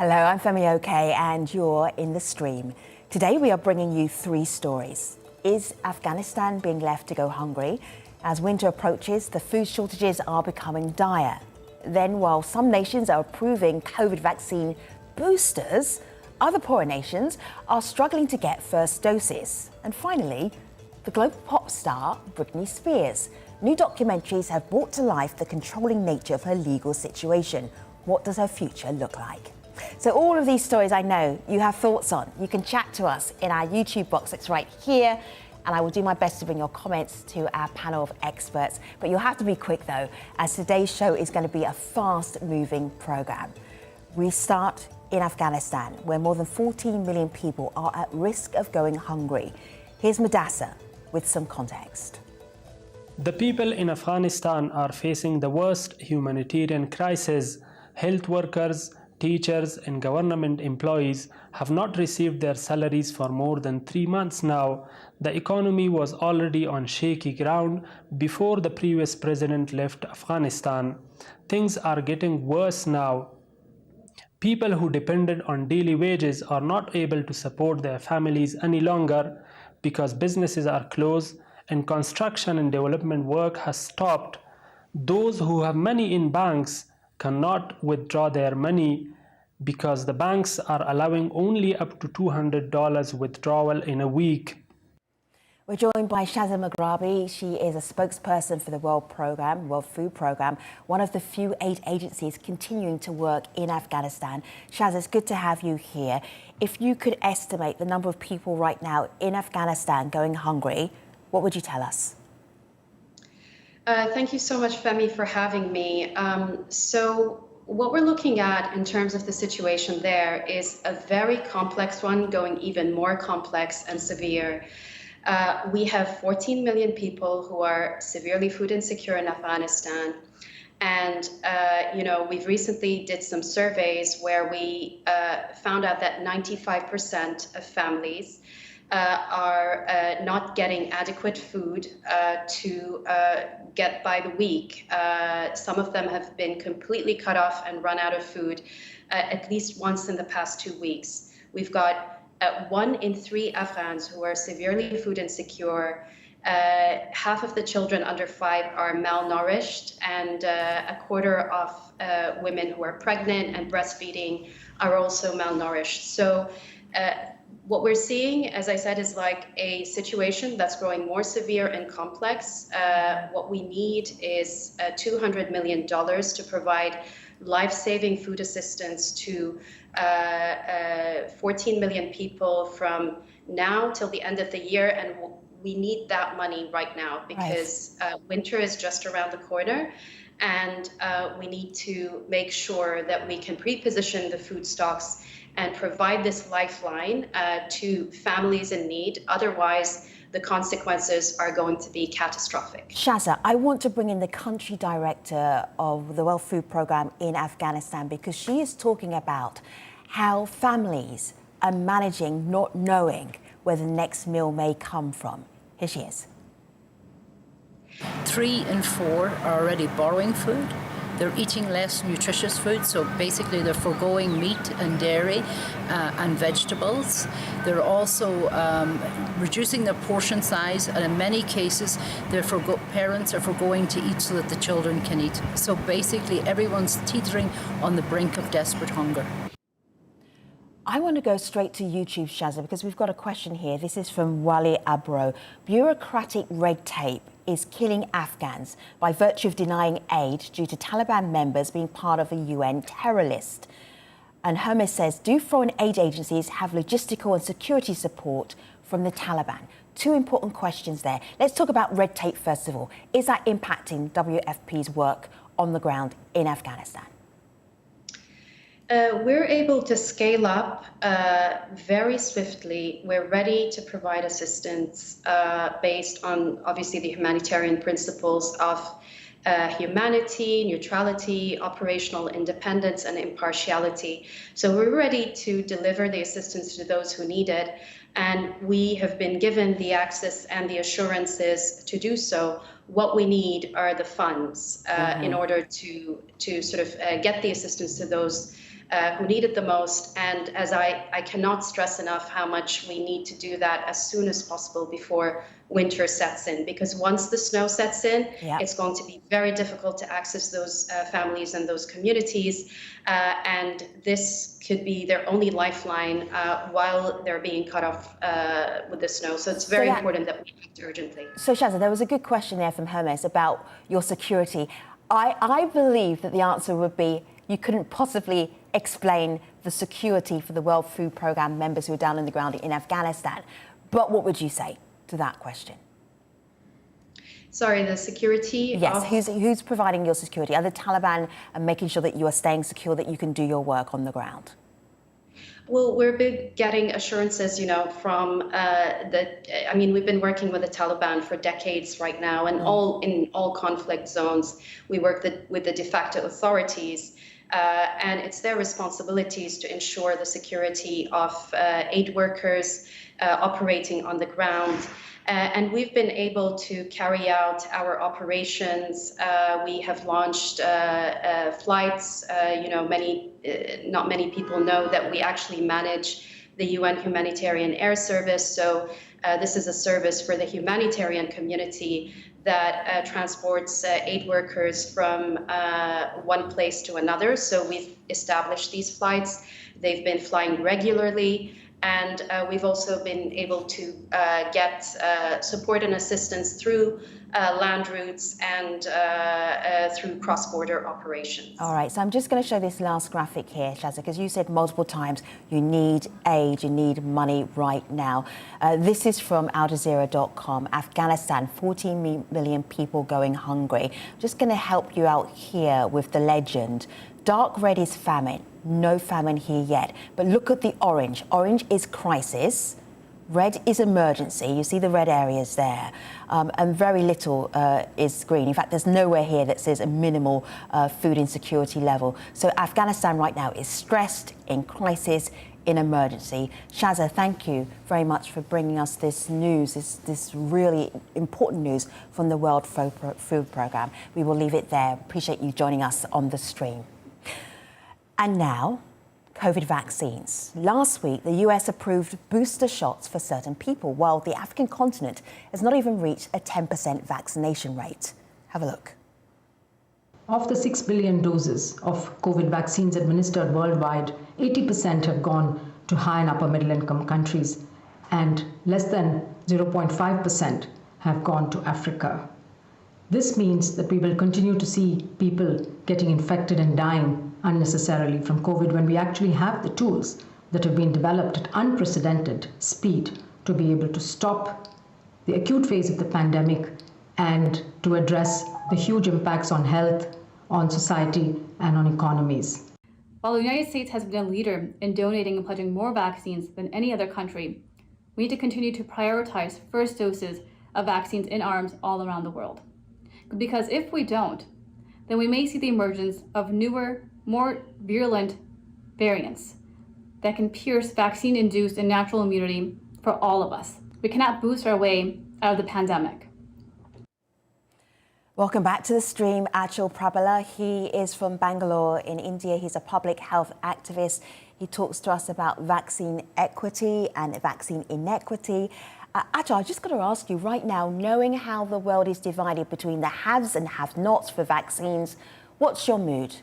Hello, I'm Femi Oke and you're in The Stream. Today we are bringing you three stories. Is Afghanistan being left to go hungry? As winter approaches, the food shortages are becoming dire. Then, while some nations are approving COVID vaccine boosters, other poorer nations are struggling to get first doses. And finally, the global pop star Britney Spears. New documentaries have brought to life the controlling nature of her legal situation. What does her future look like? So all of these stories I know you have thoughts on. You can chat to us in our YouTube box that's right here, and I will do my best to bring your comments to our panel of experts. But you'll have to be quick though, as today's show is going to be a fast-moving program. We start in Afghanistan, where more than 14 million people are at risk of going hungry. Here's Madassa with some context. The people in Afghanistan are facing the worst humanitarian crisis. Health workers, teachers and government employees have not received their salaries for more than 3 months now. The economy was already on shaky ground before the previous president left Afghanistan. Things are getting worse now. People who depended on daily wages are not able to support their families any longer because businesses are closed and construction and development work has stopped. Those who have money in banks cannot withdraw their money because the banks are allowing only up to $200 withdrawal in a week. We're joined by Shazza Maghrabi. She is a spokesperson for the World Food Programme, one of the few aid agencies continuing to work in Afghanistan. Shazza, it's good to have you here. If you could estimate the number of people right now in Afghanistan going hungry, what would you tell us? Thank you so much, Femi, for having me. So what we're looking at in terms of the situation there is a very complex one, going even more complex and severe. We have 14 million people who are severely food insecure in Afghanistan. And, we've recently did some surveys where we found out that 95% of families are not getting adequate food to get by the week. Some of them have been completely cut off and run out of food at least once in the past 2 weeks. We've got 1 in 3 Afghans who are severely food insecure. Half of the children under 5 are malnourished, and a quarter of women who are pregnant and breastfeeding are also malnourished. So what we're seeing, as I said, is like a situation that's growing more severe and complex. What we need is $200 million to provide life-saving food assistance to 14 million people from now till the end of the year. And we need that money right now because winter is just around the corner. And we need to make sure that we can pre-position the food stocks and provide this lifeline to families in need. Otherwise, the consequences are going to be catastrophic. Shazza, I want to bring in the country director of the World Food Programme in Afghanistan, because she is talking about how families are managing not knowing where the next meal may come from. Here she is. 3 in 4 are already borrowing food. They're eating less nutritious food, so basically they're foregoing meat and dairy and vegetables. They're also reducing their portion size, and in many cases, parents are foregoing to eat so that the children can eat. So basically, everyone's teetering on the brink of desperate hunger. I want to go straight to YouTube, Shazza, because we've got a question here. This is from Wali Abro. Bureaucratic red tape is killing Afghans by virtue of denying aid due to Taliban members being part of a UN terror list. And Hermes says, do foreign aid agencies have logistical and security support from the Taliban? 2 important questions there. Let's talk about red tape first of all. Is that impacting WFP's work on the ground in Afghanistan? We're able to scale up very swiftly. We're ready to provide assistance based on, obviously, the humanitarian principles of humanity, neutrality, operational independence, and impartiality. So we're ready to deliver the assistance to those who need it. And we have been given the access and the assurances to do so. What we need are the funds in order to sort of get the assistance to those who need it the most. And as I cannot stress enough how much we need to do that as soon as possible before winter sets in, because once the snow sets in, it's going to be very difficult to access those families and those communities. And this could be their only lifeline while they're being cut off with the snow. So it's very important that we act urgently. So Shazza, there was a good question there from Hermes about your security. I believe that the answer would be you couldn't possibly explain the security for the World Food Programme members who are down on the ground in Afghanistan. But what would you say to that question? Sorry, the security? Yes, who's providing your security? Are the Taliban making sure that you are staying secure, that you can do your work on the ground? Well, we're getting assurances, from we've been working with the Taliban for decades right now, and in all conflict zones, we work with the de facto authorities, and it's their responsibilities to ensure the security of aid workers operating on the ground. And we've been able to carry out our operations. We have launched flights. Not many people know that we actually manage the UN Humanitarian Air Service. So this is a service for the humanitarian community that transports aid workers from one place to another. So we've established these flights. They've been flying regularly. And we've also been able to get support and assistance through land routes and through cross-border operations. All right, so I'm just going to show this last graphic here, Shazza, because you said multiple times you need aid, you need money right now. This is from Jazeera.com. Afghanistan, 14 million people going hungry. I'm just going to help you out here with the legend. Dark red is famine. No famine here yet. But look at the orange. Orange is crisis. Red is emergency. You see the red areas there. And very little is green. In fact, there's nowhere here that says a minimal food insecurity level. So Afghanistan right now is stressed, in crisis, in emergency. Shazza, thank you very much for bringing us this news, this really important news from the World Food Programme. We will leave it there. Appreciate you joining us on the stream. And now, COVID vaccines. Last week, the US approved booster shots for certain people, while the African continent has not even reached a 10% vaccination rate. Have a look. Of the 6 billion doses of COVID vaccines administered worldwide, 80% have gone to high and upper middle income countries, and less than 0.5% have gone to Africa. This means that we will continue to see people getting infected and dying unnecessarily from COVID when we actually have the tools that have been developed at unprecedented speed to be able to stop the acute phase of the pandemic and to address the huge impacts on health, on society, and on economies. While the United States has been a leader in donating and pledging more vaccines than any other country, we need to continue to prioritize first doses of vaccines in arms all around the world. Because if we don't, then we may see the emergence of newer, more virulent variants that can pierce vaccine-induced and natural immunity for all of us. We cannot boost our way out of the pandemic. Welcome back to the stream, Achal Prabhala. He is from Bangalore in India. He's a public health activist. He talks to us about vaccine equity and vaccine inequity. Achal, I've just got to ask you right now, knowing how the world is divided between the haves and have-nots for vaccines, what's your mood?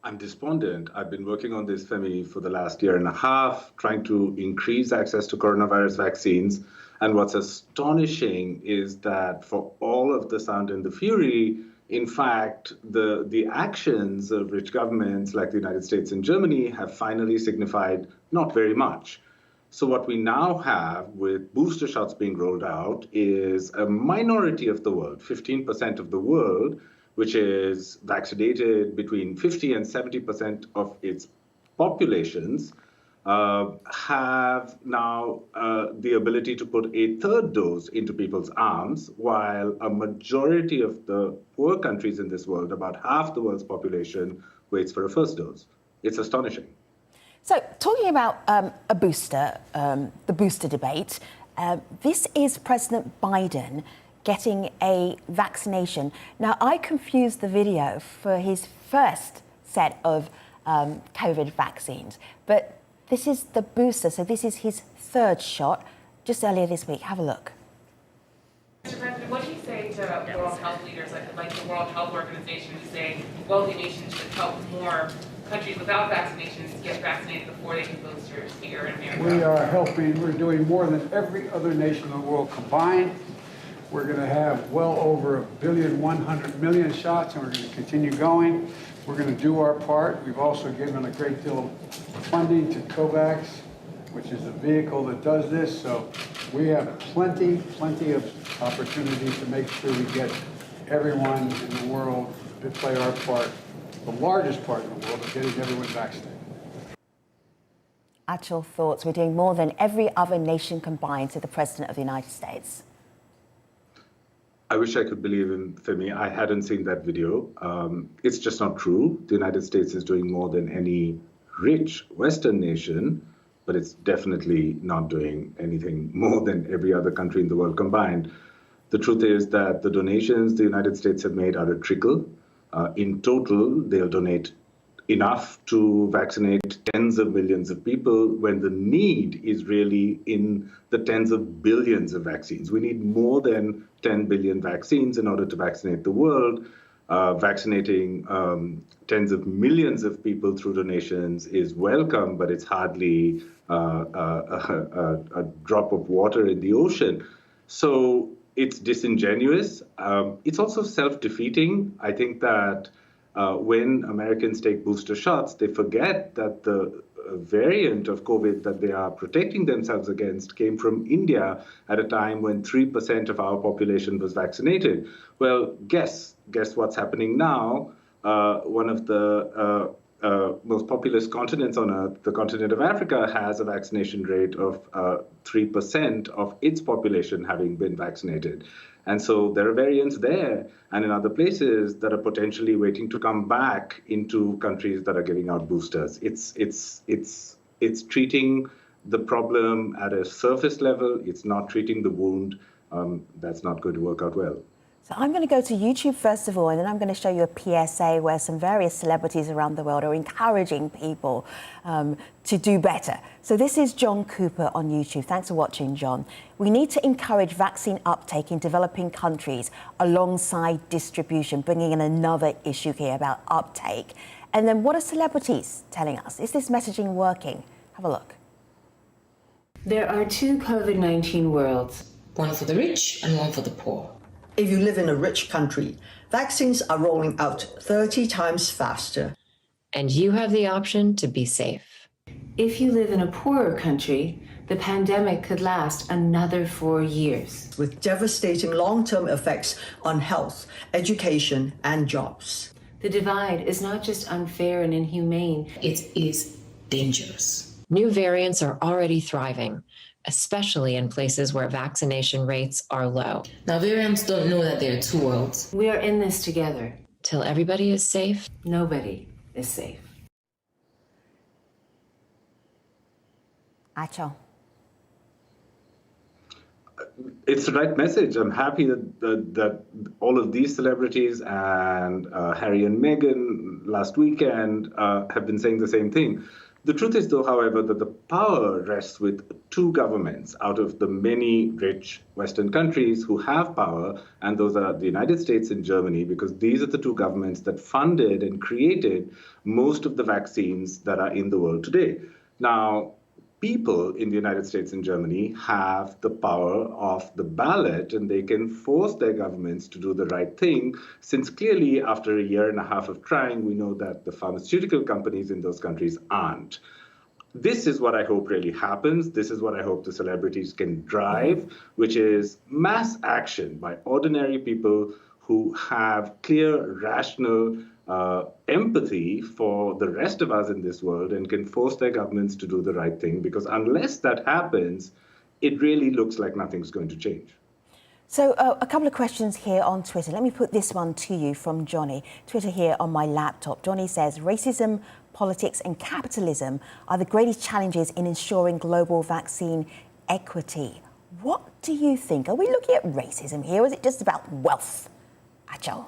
I'm despondent. I've been working on this, Femi, for the last year and a half, trying to increase access to coronavirus vaccines. And what's astonishing is that for all of the sound and the fury, in fact, the actions of rich governments like the United States and Germany have finally signified not very much. So what we now have with booster shots being rolled out is a minority of the world, 15% of the world, which is vaccinated between 50 and 70% of its populations, have now the ability to put a third dose into people's arms, while a majority of the poor countries in this world, about half the world's population, waits for a first dose. It's astonishing. So talking about a booster, the booster debate, this is President Biden getting a vaccination. Now, I confused the video for his first set of COVID vaccines. But this is the booster, so this is his third shot just earlier this week. Have a look. Mr. President, what do you say to world health leaders like the World Health Organization who say wealthy nations should help more countries without vaccinations get vaccinated before they get boosters here in America? We are helping, we're doing more than every other nation in the world combined. We're going to have well over 1,100,000,000 shots, and we're going to continue going. We're going to do our part. We've also given a great deal of funding to COVAX, which is the vehicle that does this. So we have plenty of opportunity to make sure we get everyone in the world to play our part, the largest part in the world of getting everyone vaccinated. Actual thoughts. We're doing more than every other nation combined, said the President of the United States. I wish I could believe him, Femi. I hadn't seen that video. It's just not true. The United States is doing more than any rich Western nation, but it's definitely not doing anything more than every other country in the world combined. The truth is that the donations the United States have made are a trickle. In total, they'll donate enough to vaccinate tens of millions of people when the need is really in the tens of billions of vaccines. We need more than 10 billion vaccines in order to vaccinate the world. Vaccinating tens of millions of people through donations is welcome, but it's hardly a drop of water in the ocean. So it's disingenuous. It's also self-defeating. I think that when Americans take booster shots, they forget that the variant of COVID that they are protecting themselves against came from India at a time when 3% of our population was vaccinated. Well, guess what's happening now? One of the most populous continents on Earth, the continent of Africa, has a vaccination rate of 3% of its population having been vaccinated. And so there are variants there and in other places that are potentially waiting to come back into countries that are giving out boosters. It's treating the problem at a surface level. It's not treating the wound. That's not going to work out well. So I'm going to go to YouTube first of all, and then I'm going to show you a PSA where some various celebrities around the world are encouraging people to do better. So this is John Cooper on YouTube. Thanks for watching, John. We need to encourage vaccine uptake in developing countries alongside distribution, bringing in another issue here about uptake. And then what are celebrities telling us? Is this messaging working? Have a look. There are two COVID-19 worlds, one for the rich and one for the poor. If you live in a rich country, vaccines are rolling out 30 times faster. And you have the option to be safe. If you live in a poorer country, the pandemic could last another 4 years. With devastating long-term effects on health, education, and jobs. The divide is not just unfair and inhumane, it is dangerous. New variants are already thriving, especially in places where vaccination rates are low. Now, variants don't know that there are two worlds. We are in this together. Till everybody is safe, nobody is safe. Achal. It's the right message. I'm happy that all of these celebrities and Harry and Meghan last weekend have been saying the same thing. The truth is, though, however, that the power rests with two governments out of the many rich Western countries who have power, and those are the United States and Germany, because these are the two governments that funded and created most of the vaccines that are in the world today. Now, people in the United States and Germany have the power of the ballot, and they can force their governments to do the right thing, since clearly after a year and a half of trying, we know that the pharmaceutical companies in those countries aren't. This is what I hope really happens. This is what I hope the celebrities can drive, which is mass action by ordinary people who have clear, rational empathy for the rest of us in this world and can force their governments to do the right thing, because unless that happens, it really looks like nothing's going to change. So a couple of questions here on Twitter. Let me put this one to you from Johnny. Twitter here on my laptop. Johnny says, racism, politics and capitalism are the greatest challenges in ensuring global vaccine equity. What do you think? Are we looking at racism here, or is it just about wealth? Achal.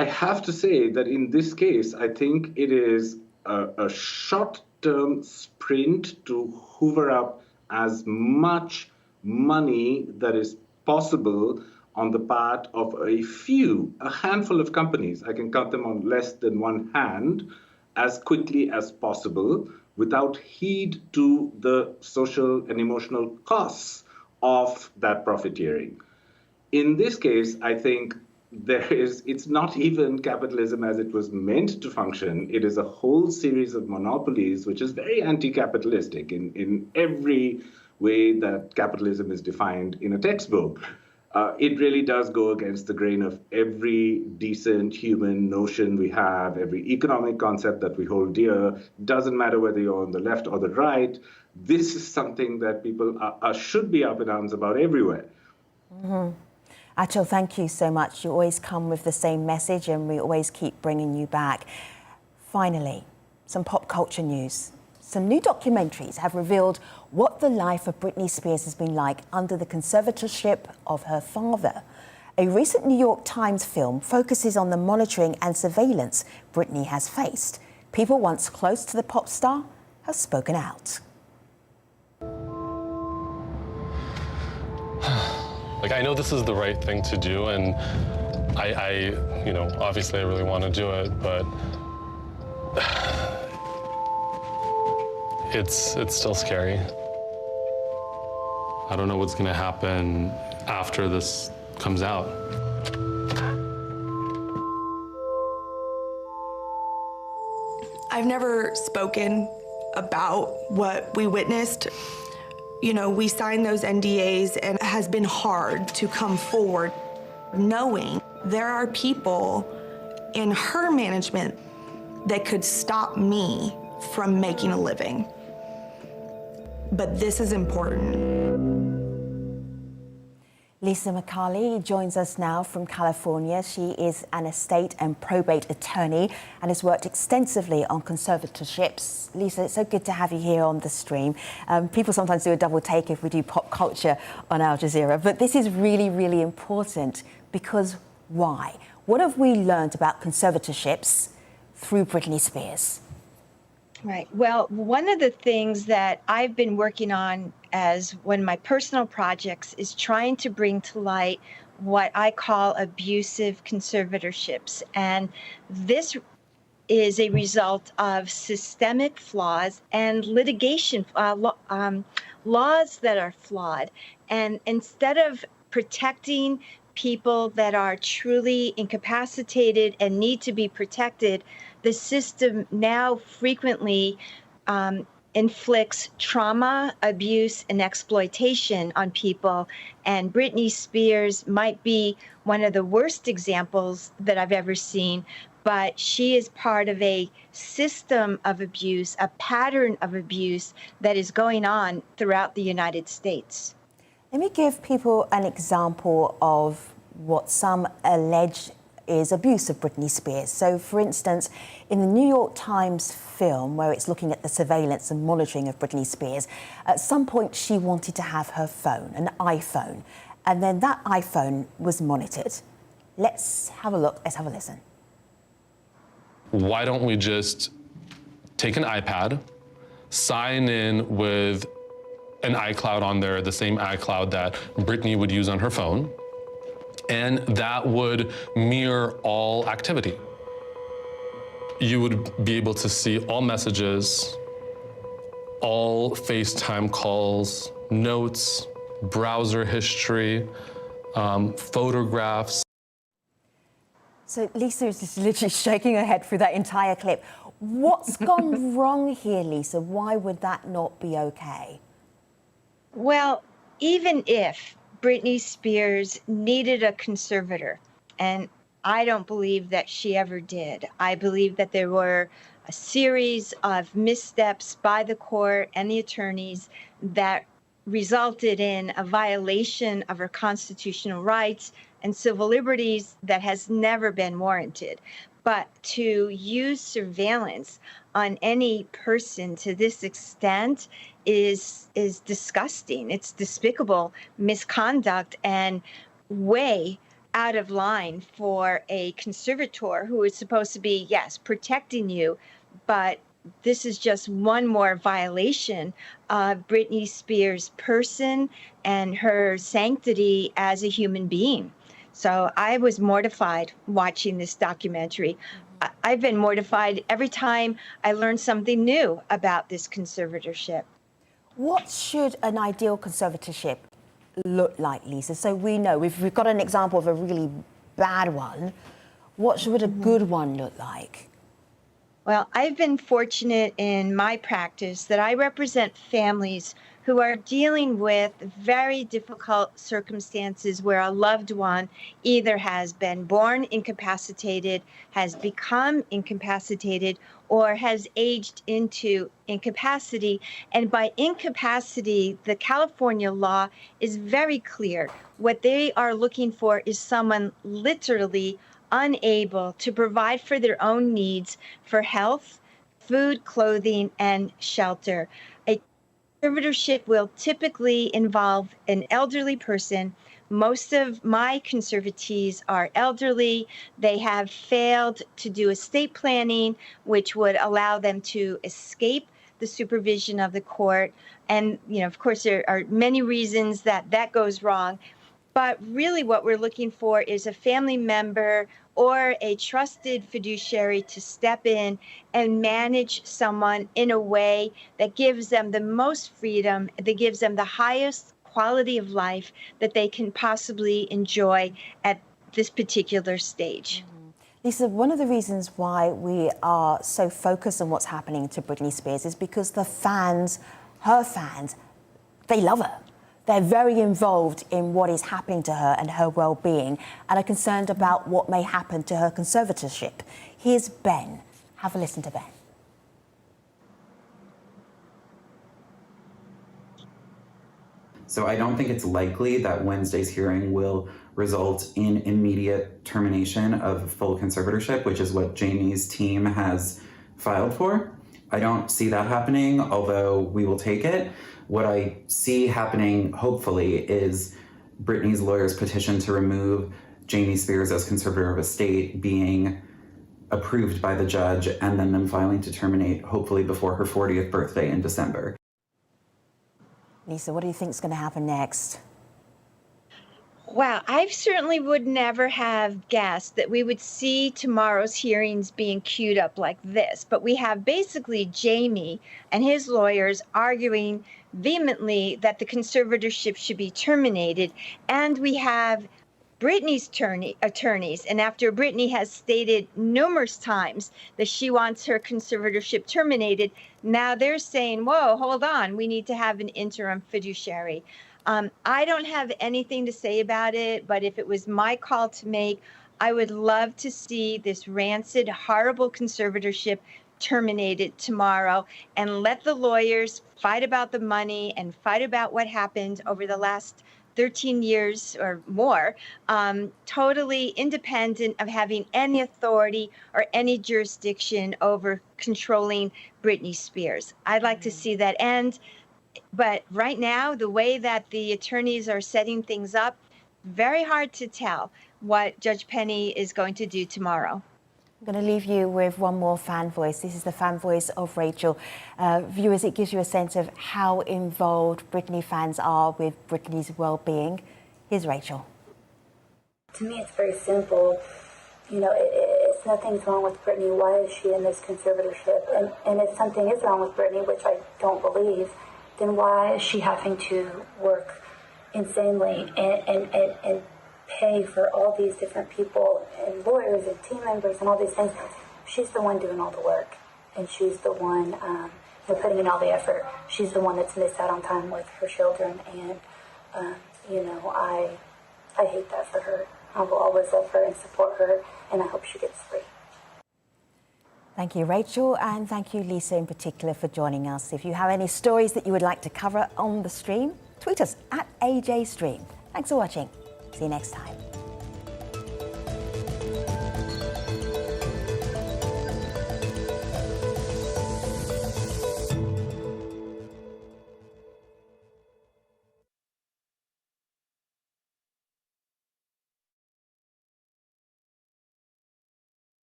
I have to say that in this case, I think it is a short-term sprint to hoover up as much money that is possible on the part of a handful of companies. I can count them on less than one hand, as quickly as possible, without heed to the social and emotional costs of that profiteering. In this case, I think it's not even capitalism as it was meant to function. It is a whole series of monopolies, which is very anti-capitalistic in every way that capitalism is defined in a textbook. It really does go against the grain of every decent human notion we have, every economic concept that we hold dear. Doesn't matter whether you're on the left or the right. This is something that people should be up in arms about everywhere. Mm-hmm. Achal, thank you so much. You always come with the same message and we always keep bringing you back. Finally, some pop culture news. Some new documentaries have revealed what the life of Britney Spears has been like under the conservatorship of her father. A recent New York Times film focuses on the monitoring and surveillance Britney has faced. People once close to the pop star have spoken out. Like, I know this is the right thing to do, and obviously I really want to do it, but it's still scary. I don't know what's going to happen after this comes out. I've never spoken about what we witnessed. You know, we signed those NDAs and it has been hard to come forward knowing there are people in her management that could stop me from making a living. But this is important. Lisa McCarley joins us now from California. She is an estate and probate attorney and has worked extensively on conservatorships. Lisa, it's so good to have you here on the stream. People sometimes do a double take if we do pop culture on Al Jazeera, but this is really, really important because why? What have we learned about conservatorships through Britney Spears? Right. Well, one of the things that I've been working on as one of my personal projects is trying to bring to light what I call abusive conservatorships. And this is a result of systemic flaws and litigation laws that are flawed. And instead of protecting people that are truly incapacitated and need to be protected, the system now frequently inflicts trauma, abuse, and exploitation on people. And Britney Spears might be one of the worst examples that I've ever seen, but she is part of a system of abuse, a pattern of abuse that is going on throughout the United States. Let me give people an example of what some allege is abuse of Britney Spears. So, for instance, in the New York Times film, where it's looking at the surveillance and monitoring of Britney Spears, at some point she wanted to have her phone, an iPhone, and then that iPhone was monitored. Let's have a look, let's have a listen. Why don't we just take an iPad, sign in with an iCloud on there, the same iCloud that Britney would use on her phone, and that would mirror all activity. You would be able to see all messages, all FaceTime calls, notes, browser history, photographs. So Lisa is just literally shaking her head through that entire clip. What's gone wrong here, Lisa? Why would that not be okay? Well, even if Britney Spears needed a conservator, and I don't believe that she ever did. I believe that there were a series of missteps by the court and the attorneys that resulted in a violation of her constitutional rights and civil liberties that has never been warranted. But to use surveillance on any person to this extent is disgusting. It's despicable misconduct and way out of line for a conservator who is supposed to be, yes, protecting you, but this is just one more violation of Britney Spears' person and her sanctity as a human being. So I was mortified watching this documentary. I've been mortified every time I learn something new about this conservatorship. What should an ideal conservatorship look like, Lisa? So we know, if we've got an example of a really bad one, what would a good one look like? Well, I've been fortunate in my practice that I represent families who are dealing with very difficult circumstances where a loved one either has been born incapacitated, has become incapacitated, or has aged into incapacity. And by incapacity, the California law is very clear. What they are looking for is someone literally unable to provide for their own needs for health, food, clothing, and shelter. A conservatorship will typically involve an elderly person. Most of my conservatees are elderly. They have failed to do estate planning, which would allow them to escape the supervision of the court. And, of course, there are many reasons that that goes wrong. But really what we're looking for is a family member or a trusted fiduciary to step in and manage someone in a way that gives them the most freedom, that gives them the highest quality of life that they can possibly enjoy at this particular stage. Lisa, one of the reasons why we are so focused on what's happening to Britney Spears is because the fans, her fans, they love her. They're very involved in what is happening to her and her well-being and are concerned about what may happen to her conservatorship. Here's Ben. Have a listen to Ben. So I don't think it's likely that Wednesday's hearing will result in immediate termination of full conservatorship, which is what Jamie's team has filed for. I don't see that happening, although we will take it. What I see happening, hopefully, is Britney's lawyer's petition to remove Jamie Spears as conservator of estate being approved by the judge, and then them filing to terminate, hopefully before her 40th birthday in December. Lisa, what do you think is going to happen next? Wow, I certainly would never have guessed that we would see tomorrow's hearings being queued up like this. But we have basically Jamie and his lawyers arguing vehemently that the conservatorship should be terminated. And we have Britney's attorneys. And after Britney has stated numerous times that she wants her conservatorship terminated, now they're saying, whoa, hold on, we need to have an interim fiduciary. I don't have anything to say about it, but if it was my call to make, I would love to see this rancid, horrible conservatorship terminated tomorrow and let the lawyers fight about the money and fight about what happened over the last 13 years or more, totally independent of having any authority or any jurisdiction over controlling Britney Spears. I'd like to see that end. But right now, the way that the attorneys are setting things up, very hard to tell what Judge Penny is going to do tomorrow. I'm going to leave you with one more fan voice. This is the fan voice of Rachel. Viewers, it gives you a sense of how involved Britney fans are with Britney's well-being. Here's Rachel. To me, it's very simple. It's nothing's wrong with Britney. Why is she in this conservatorship? And if something is wrong with Britney, which I don't believe, then why is she having to work insanely and pay for all these different people and lawyers and team members and all these things? She's the one doing all the work, and she's the one putting in all the effort. She's the one that's missed out on time with her children, and I hate that for her. I will always love her and support her, and I hope she gets free. Thank you, Rachel, and thank you, Lisa, in particular, for joining us. If you have any stories that you would like to cover on the stream, tweet us at AJStream. Thanks for watching. See you next time.